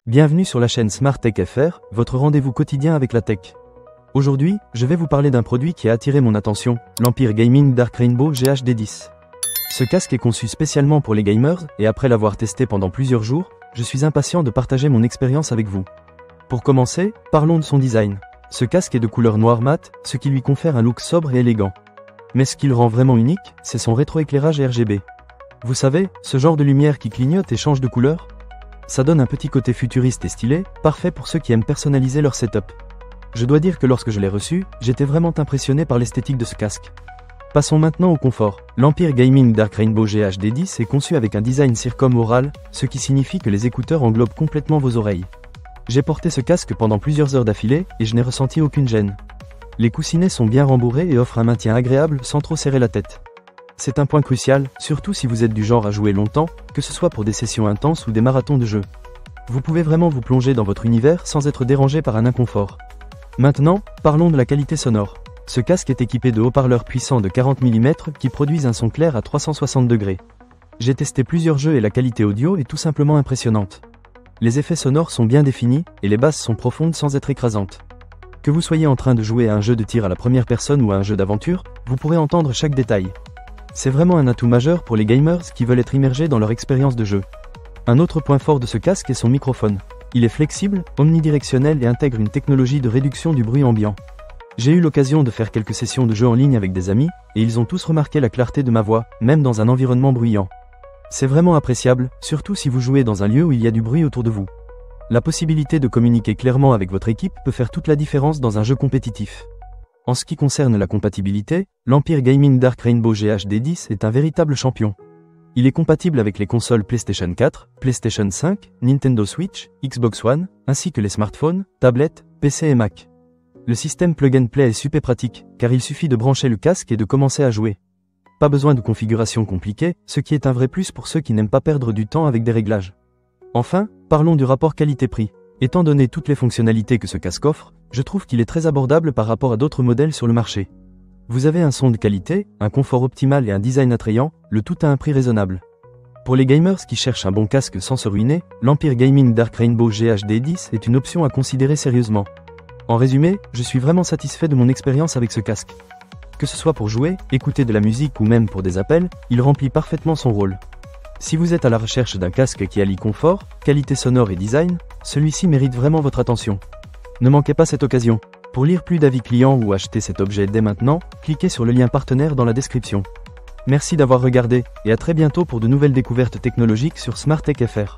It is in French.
Bienvenue sur la chaîne Smart Tech FR, votre rendez-vous quotidien avec la tech. Aujourd'hui, je vais vous parler d'un produit qui a attiré mon attention, l'Empire Gaming Dark Rainbow GHD10. Ce casque est conçu spécialement pour les gamers, et après l'avoir testé pendant plusieurs jours, je suis impatient de partager mon expérience avec vous. Pour commencer, parlons de son design. Ce casque est de couleur noir mat, ce qui lui confère un look sobre et élégant. Mais ce qui le rend vraiment unique, c'est son rétroéclairage RGB. Vous savez, ce genre de lumière qui clignote et change de couleur? Ça donne un petit côté futuriste et stylé, parfait pour ceux qui aiment personnaliser leur setup. Je dois dire que lorsque je l'ai reçu, j'étais vraiment impressionné par l'esthétique de ce casque. Passons maintenant au confort. L'Empire Gaming Dark Rainbow GHD10 est conçu avec un design circum-aural, ce qui signifie que les écouteurs englobent complètement vos oreilles. J'ai porté ce casque pendant plusieurs heures d'affilée, et je n'ai ressenti aucune gêne. Les coussinets sont bien rembourrés et offrent un maintien agréable sans trop serrer la tête. C'est un point crucial, surtout si vous êtes du genre à jouer longtemps, que ce soit pour des sessions intenses ou des marathons de jeux. Vous pouvez vraiment vous plonger dans votre univers sans être dérangé par un inconfort. Maintenant, parlons de la qualité sonore. Ce casque est équipé de haut-parleurs puissants de 40 mm qui produisent un son clair à 360 degrés. J'ai testé plusieurs jeux et la qualité audio est tout simplement impressionnante. Les effets sonores sont bien définis, et les basses sont profondes sans être écrasantes. Que vous soyez en train de jouer à un jeu de tir à la première personne ou à un jeu d'aventure, vous pourrez entendre chaque détail. C'est vraiment un atout majeur pour les gamers qui veulent être immergés dans leur expérience de jeu. Un autre point fort de ce casque est son microphone. Il est flexible, omnidirectionnel et intègre une technologie de réduction du bruit ambiant. J'ai eu l'occasion de faire quelques sessions de jeu en ligne avec des amis, et ils ont tous remarqué la clarté de ma voix, même dans un environnement bruyant. C'est vraiment appréciable, surtout si vous jouez dans un lieu où il y a du bruit autour de vous. La possibilité de communiquer clairement avec votre équipe peut faire toute la différence dans un jeu compétitif. En ce qui concerne la compatibilité, l'Empire Gaming Dark Rainbow GHD10 est un véritable champion. Il est compatible avec les consoles PlayStation 4, PlayStation 5, Nintendo Switch, Xbox One, ainsi que les smartphones, tablettes, PC et Mac. Le système Plug and Play est super pratique, car il suffit de brancher le casque et de commencer à jouer. Pas besoin de configuration compliquée, ce qui est un vrai plus pour ceux qui n'aiment pas perdre du temps avec des réglages. Enfin, parlons du rapport qualité-prix. Étant donné toutes les fonctionnalités que ce casque offre, je trouve qu'il est très abordable par rapport à d'autres modèles sur le marché. Vous avez un son de qualité, un confort optimal et un design attrayant, le tout à un prix raisonnable. Pour les gamers qui cherchent un bon casque sans se ruiner, l'Empire Gaming Dark Rainbow GHD10 est une option à considérer sérieusement. En résumé, je suis vraiment satisfait de mon expérience avec ce casque. Que ce soit pour jouer, écouter de la musique ou même pour des appels, il remplit parfaitement son rôle. Si vous êtes à la recherche d'un casque qui allie confort, qualité sonore et design, celui-ci mérite vraiment votre attention. Ne manquez pas cette occasion. Pour lire plus d'avis clients ou acheter cet objet dès maintenant, cliquez sur le lien partenaire dans la description. Merci d'avoir regardé, et à très bientôt pour de nouvelles découvertes technologiques sur Smart Tech FR.